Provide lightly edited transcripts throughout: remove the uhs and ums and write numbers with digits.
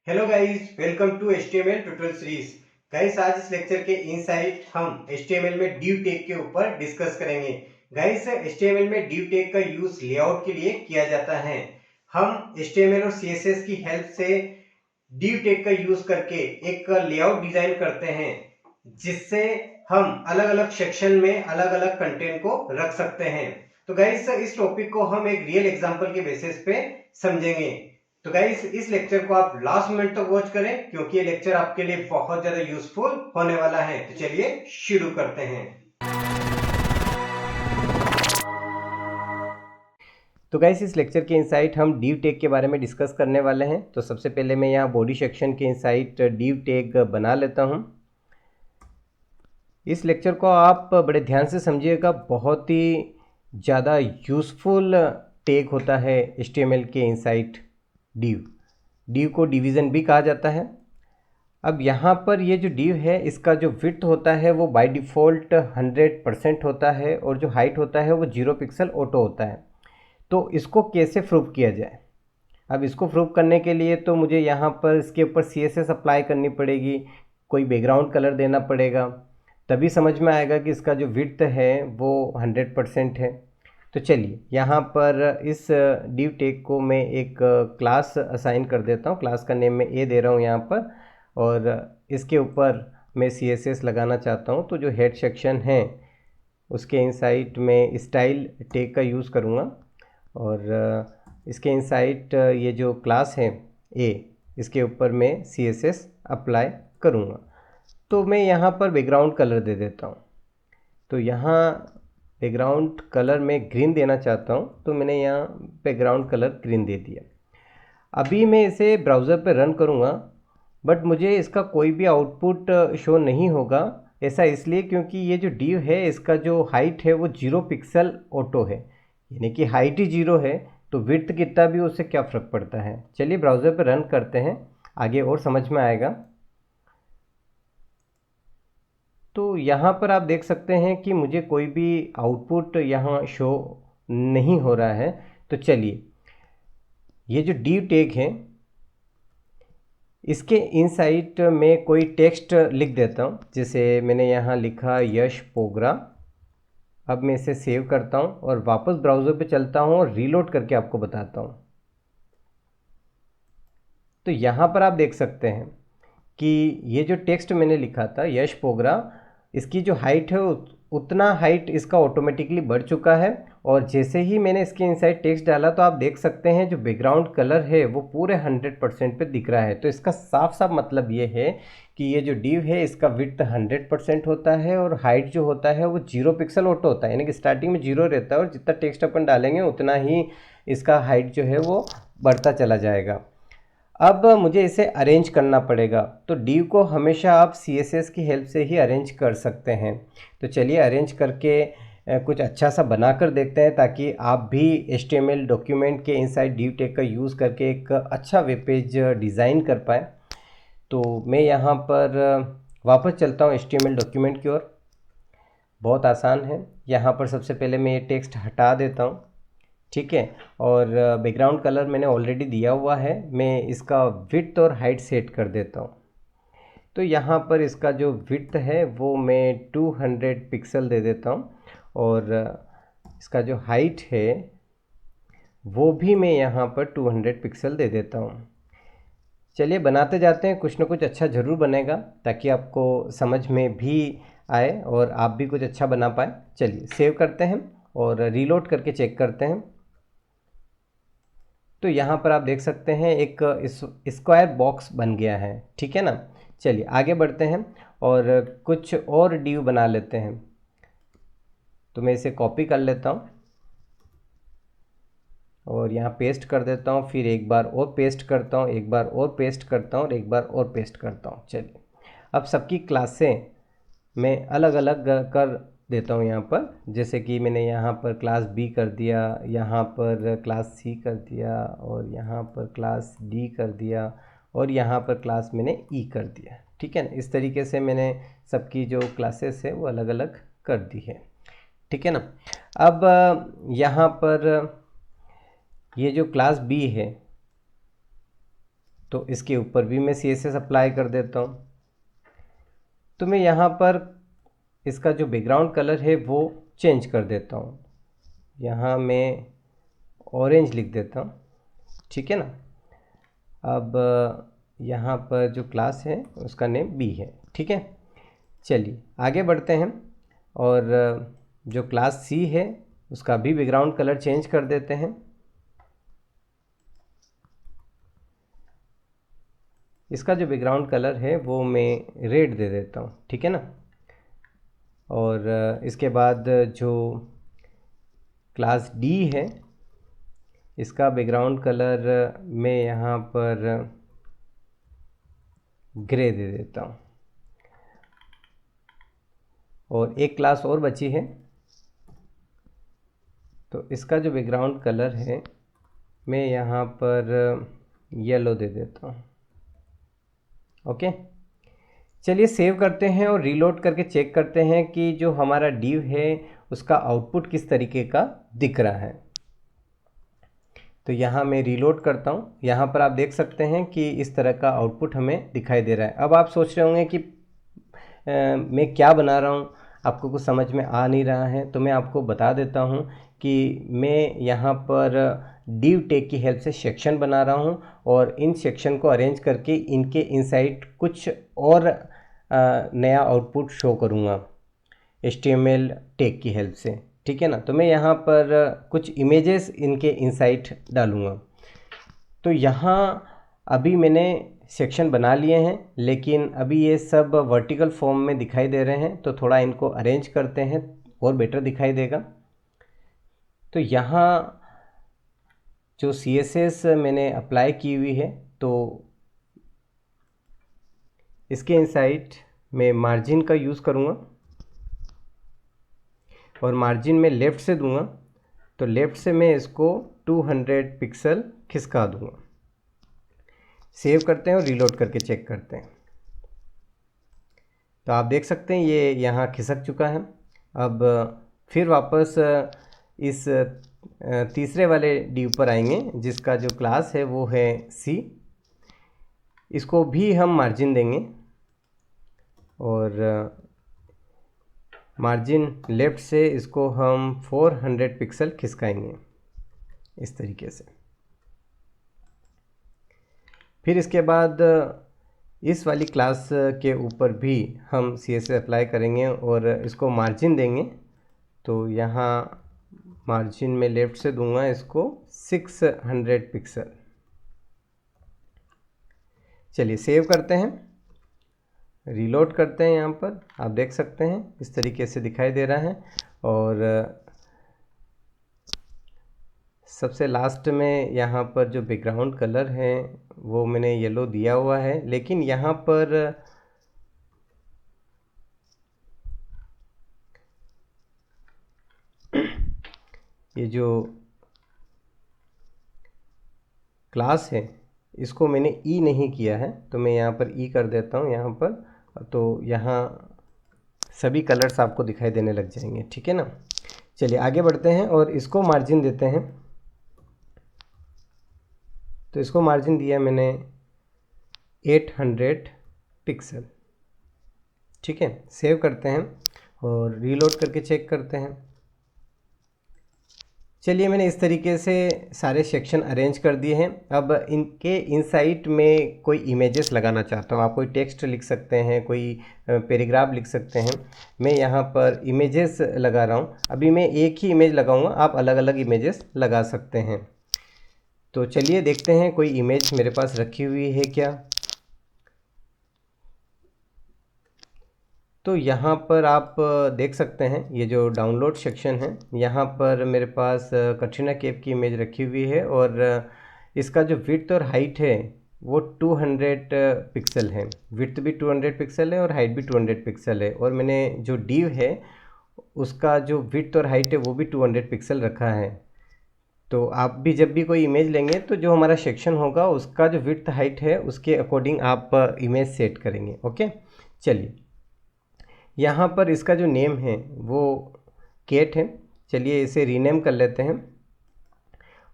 Hello guys, welcome to HTML tutorial series. Guys, आज इस lecture के इनसाइट हम HTML में div टैग के ऊपर डिस्कस करेंगे। गाइस, HTML में div टैग का यूज लेआउट के लिए किया जाता है। हम HTML और CSS की हेल्प से div टैग का यूज करके एक लेआउट डिजाइन करते हैं, जिससे हम अलग अलग सेक्शन में अलग अलग कंटेंट को रख सकते हैं। तो गाइस, इस टॉपिक को हम एक रियल एग्जांपल के बेसिस पे समझेंगे। तो गाइस, इस लेक्चर को आप लास्ट मिनट तक वॉच करें, क्योंकि ये लेक्चर आपके लिए बहुत ज्यादा यूजफुल होने वाला है। तो चलिए शुरू करते हैं। तो गाइस, इस लेक्चर के इनसाइट हम div टैग के बारे में डिस्कस करने वाले हैं। तो सबसे पहले मैं यहाँ बॉडी सेक्शन के इनसाइट div टैग बना लेता हूँ। इस लेक्चर को आप बड़े ध्यान से समझिएगा, बहुत ही ज़्यादा यूज़फुल टैग होता है HTML के इनसाइट div को डिवीज़न भी कहा जाता है। अब यहाँ पर ये जो div है, इसका जो विड्थ होता है वो बाय डिफ़ॉल्ट 100% होता है, और जो हाइट होता है वो 0 पिक्सल ऑटो होता है। तो इसको कैसे प्रूव किया जाए? अब इसको प्रूव करने के लिए तो मुझे यहाँ पर इसके ऊपर CSS अप्लाई करनी पड़ेगी, कोई बैकग्राउंड कलर देना पड़ेगा, तभी समझ में आएगा कि इसका जो विड्थ है वो 100% है। तो चलिए, यहाँ पर इस div टैग को मैं एक क्लास असाइन कर देता हूँ। क्लास का नेम मैं A दे रहा हूँ यहाँ पर, और इसके ऊपर मैं CSS लगाना चाहता हूँ। तो जो हेड सेक्शन है उसके इनसाइड में स्टाइल टैग का यूज़ करूँगा, और इसके इनसाइड ये जो क्लास है A, इसके ऊपर मैं CSS अप्लाई करूँगा। तो मैं यहाँ पर बैकग्राउंड कलर दे देता हूँ। तो यहाँ बैकग्राउंड कलर मैं ग्रीन देना चाहता हूँ, तो मैंने यहाँ बैकग्राउंड कलर ग्रीन दे दिया। अभी मैं इसे ब्राउज़र पे रन करूँगा, बट मुझे इसका कोई भी आउटपुट शो नहीं होगा। ऐसा इसलिए क्योंकि ये जो div है, इसका जो हाइट है वो 0 पिक्सल ऑटो है, यानी कि हाइट ही 0 है। तो विड्थ कितना भी, उससे क्या फ़र्क पड़ता है। चलिए ब्राउज़र पे रन करते हैं, आगे और समझ में आएगा। तो यहाँ पर आप देख सकते हैं कि मुझे कोई भी आउटपुट यहाँ शो नहीं हो रहा है। तो चलिए, ये जो div टैग है, इसके इनसाइड में कोई टेक्स्ट लिख देता हूँ। जैसे मैंने यहाँ लिखा यश पोगरा। अब मैं इसे सेव करता हूँ और वापस ब्राउज़र पे चलता हूँ और रीलोड करके आपको बताता हूँ। तो यहाँ पर आप देख सकते हैं कि ये जो टेक्स्ट मैंने लिखा था यश पोगरा, इसकी जो हाइट है उतना हाइट इसका ऑटोमेटिकली बढ़ चुका है। और जैसे ही मैंने इसके इनसाइड टेक्स्ट डाला, तो आप देख सकते हैं जो बैकग्राउंड कलर है वो पूरे 100% पे दिख रहा है। तो इसका साफ साफ मतलब ये है कि ये जो div है, इसका विड्थ 100% होता है, और हाइट जो होता है वो 0 पिक्सल ऑटो होता है, यानी कि स्टार्टिंग में 0 रहता है, और जितना टेक्स्ट अपन डालेंगे उतना ही इसका हाइट जो है वो बढ़ता चला जाएगा। अब मुझे इसे अरेंज करना पड़ेगा। तो div को हमेशा आप CSS की हेल्प से ही अरेंज कर सकते हैं। तो चलिए अरेंज करके कुछ अच्छा सा बना कर देखते हैं, ताकि आप भी HTML डॉक्यूमेंट के इनसाइड div टैग का यूज़ करके एक अच्छा वेब पेज डिज़ाइन कर पाएँ। तो मैं यहाँ पर वापस चलता हूँ HTML डॉक्यूमेंट की ओर। बहुत आसान है। यहाँ पर सबसे पहले मैं ये टेक्स्ट हटा देता हूँ, ठीक है। और बैकग्राउंड कलर मैंने ऑलरेडी दिया हुआ है, मैं इसका विड्थ और हाइट सेट कर देता हूँ। तो यहाँ पर इसका जो विड्थ है वो मैं 200 पिक्सल दे देता हूँ, और इसका जो हाइट है वो भी मैं यहाँ पर 200 पिक्सल दे देता हूँ। चलिए बनाते जाते हैं, कुछ ना कुछ अच्छा ज़रूर बनेगा, ताकि आपको समझ में भी आए और आप भी कुछ अच्छा बना पाए। चलिए सेव करते हैं और रीलोड करके चेक करते हैं। तो यहाँ पर आप देख सकते हैं एक स्क्वायर बॉक्स बन गया है, ठीक है ना। चलिए आगे बढ़ते हैं और कुछ और div बना लेते हैं। तो मैं इसे कॉपी कर लेता हूँ और यहाँ पेस्ट कर देता हूँ, फिर एक बार और पेस्ट करता हूँ, एक बार और पेस्ट करता हूँ, और एक बार और पेस्ट करता हूँ। चलिए अब सबकी क्लासें मैं अलग अलग कर देता हूँ यहाँ पर। जैसे कि मैंने यहाँ पर क्लास B कर दिया, यहाँ पर क्लास C कर दिया, और यहाँ पर क्लास D कर दिया, और यहाँ पर क्लास मैंने E कर दिया, ठीक है ना। इस तरीके से मैंने सबकी जो क्लासेस है वो अलग अलग कर दी है, ठीक है ना। अब यहाँ पर ये जो क्लास B है, तो इसके ऊपर भी मैं CSS अप्लाई कर देता हूँ। तो मैं यहाँ पर इसका जो बैकग्राउंड कलर है वो चेंज कर देता हूँ। यहाँ मैं ऑरेंज लिख देता हूँ, ठीक है ना। अब यहाँ पर जो क्लास है उसका नेम B है, ठीक है। चलिए आगे बढ़ते हैं और जो क्लास C है उसका भी बैकग्राउंड कलर चेंज कर देते हैं। इसका जो बैकग्राउंड कलर है वो मैं रेड दे देता हूँ, ठीक है ना। और इसके बाद जो क्लास D है इसका बैकग्राउंड कलर मैं यहाँ पर ग्रे दे देता हूँ। और एक क्लास और बची है, तो इसका जो बैकग्राउंड कलर है मैं यहाँ पर येलो दे देता हूँ। ओके, चलिए सेव करते हैं और रीलोड करके चेक करते हैं कि जो हमारा div है उसका आउटपुट किस तरीके का दिख रहा है। तो यहाँ मैं रीलोड करता हूँ। यहाँ पर आप देख सकते हैं कि इस तरह का आउटपुट हमें दिखाई दे रहा है। अब आप सोच रहे होंगे कि मैं क्या बना रहा हूँ, आपको कुछ समझ में आ नहीं रहा है। तो मैं आपको बता देता हूँ कि मैं यहाँ पर div टैग की हेल्प से सेक्शन बना रहा हूँ और इन सेक्शन को अरेंज करके इनके इनसाइड कुछ और नया आउटपुट शो करूँगा HTML टैग की हेल्प से, ठीक है ना। तो मैं यहाँ पर कुछ इमेजेस इनके इनसाइड डालूँगा। तो यहाँ अभी मैंने सेक्शन बना लिए हैं, लेकिन अभी ये सब वर्टिकल फॉर्म में दिखाई दे रहे हैं। तो थोड़ा इनको अरेंज करते हैं और बेटर दिखाई देगा। तो यहाँ जो CSS मैंने अप्लाई की हुई है, तो इसके इनसाइड मैं मार्जिन का यूज़ करूँगा और मार्जिन में लेफ़्ट से दूंगा। तो लेफ़्ट से मैं इसको 200 पिक्सल खिसका दूंगा। सेव करते हैं और रीलोड करके चेक करते हैं। तो आप देख सकते हैं ये यहाँ खिसक चुका है। अब फिर वापस इस तीसरे वाले div पर आएंगे जिसका जो क्लास है वो है C। इसको भी हम मार्जिन देंगे और मार्जिन लेफ़्ट से इसको हम 400 पिक्सल खिसकाएंगे इस तरीके से। फिर इसके बाद इस वाली क्लास के ऊपर भी हम CSS अप्लाई करेंगे और इसको मार्जिन देंगे। तो यहाँ मार्जिन में लेफ़्ट से दूंगा इसको 600 पिक्सल। चलिए सेव करते हैं, रीलोड करते हैं। यहाँ पर आप देख सकते हैं इस तरीके से दिखाई दे रहा है। और सबसे लास्ट में यहाँ पर जो बैकग्राउंड कलर है वो मैंने येलो दिया हुआ है, लेकिन यहाँ पर ये जो क्लास है इसको मैंने ई नहीं किया है। तो मैं यहाँ पर ई कर देता हूँ यहाँ पर। तो यहाँ सभी कलर्स आपको दिखाई देने लग जाएंगे, ठीक है ना। चलिए आगे बढ़ते हैं और इसको मार्जिन देते हैं। तो इसको मार्जिन दिया मैंने 800 पिक्सल, ठीक है। सेव करते हैं और रीलोड करके चेक करते हैं। चलिए मैंने इस तरीके से सारे सेक्शन अरेंज कर दिए हैं। अब इनके इनसाइड में कोई इमेजेस लगाना चाहता हूँ। आप कोई टेक्स्ट लिख सकते हैं, कोई पैराग्राफ लिख सकते हैं। मैं यहाँ पर इमेजेस लगा रहा हूँ। अभी मैं एक ही इमेज लगाऊंगा, आप अलग अलग इमेजेस लगा सकते हैं। तो चलिए देखते हैं कोई इमेज मेरे पास रखी हुई है क्या। तो यहाँ पर आप देख सकते हैं ये जो डाउनलोड सेक्शन है, यहाँ पर मेरे पास कटरीना कैफ की इमेज रखी हुई है और इसका जो विड्थ और हाइट है वो 200 पिक्सल है। विड्थ भी 200 पिक्सल है और हाइट भी 200 पिक्सल है। और मैंने जो div है उसका जो विड्थ और हाइट है वो भी 200 पिक्सल रखा है। तो आप भी जब भी कोई इमेज लेंगे तो जो हमारा सेक्शन होगा उसका जो विड्थ हाइट है उसके अकॉर्डिंग आप इमेज सेट करेंगे। ओके, चलिए यहाँ पर इसका जो नेम है वो केट है। चलिए इसे रीनेम कर लेते हैं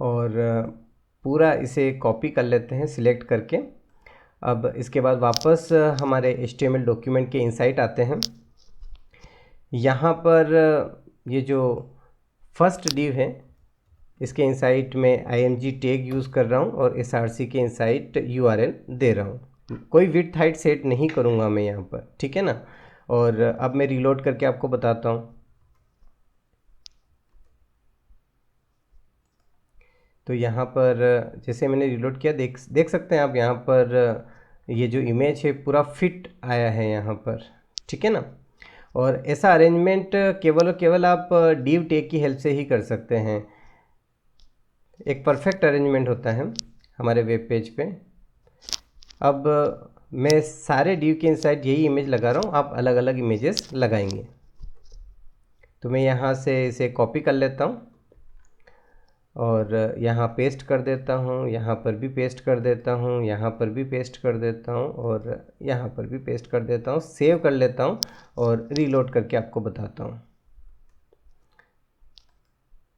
और पूरा इसे कॉपी कर लेते हैं सिलेक्ट करके अब इसके बाद वापस हमारे HTML डॉक्यूमेंट के इनसाइट आते हैं। यहाँ पर ये जो फर्स्ट डिव है इसके इनसाइट में img टैग यूज़ कर रहा हूँ और src के इनसाइट URL दे रहा हूँ। कोई विड्थ हाइट सेट नहीं करूँगा मैं यहाँ पर, ठीक है ना। और अब मैं रीलोड करके आपको बताता हूँ। तो यहाँ पर जैसे मैंने रीलोड किया, देख सकते हैं आप यहाँ पर ये जो इमेज है पूरा फिट आया है यहाँ पर, ठीक है ना। और ऐसा अरेंजमेंट केवल और केवल आप div टैग की हेल्प से ही कर सकते हैं। एक परफेक्ट अरेंजमेंट होता है हमारे वेब पेज पे। अब मैं सारे div के इनसाइड यही इमेज लगा रहा हूँ, आप अलग अलग इमेजेस लगाएंगे। तो मैं यहाँ से इसे कॉपी कर लेता हूँ और यहाँ पेस्ट कर देता हूँ, यहाँ पर भी पेस्ट कर देता हूँ, यहाँ पर भी पेस्ट कर देता हूँ और यहाँ पर भी पेस्ट कर देता हूँ। सेव कर लेता हूँ और रीलोड करके आपको बताता हूँ।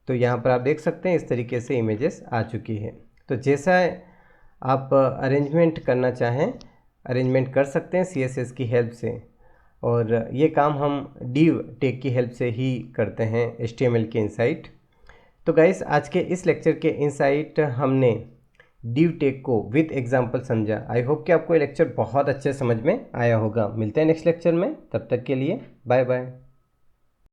तो यहाँ पर आप देख सकते हैं इस तरीके से इमेजेस आ चुकी है। तो जैसा आप अरेंजमेंट करना चाहें अरेंजमेंट कर सकते हैं CSS की हेल्प से, और ये काम हम div टैग की हेल्प से ही करते हैं HTML के इनसाइट। तो गाइस, आज के इस लेक्चर के इनसाइट हमने div टैग को विद एग्जांपल समझा। आई होप कि आपको ये लेक्चर बहुत अच्छे समझ में आया होगा। मिलते हैं नेक्स्ट लेक्चर में, तब तक के लिए बाय बाय।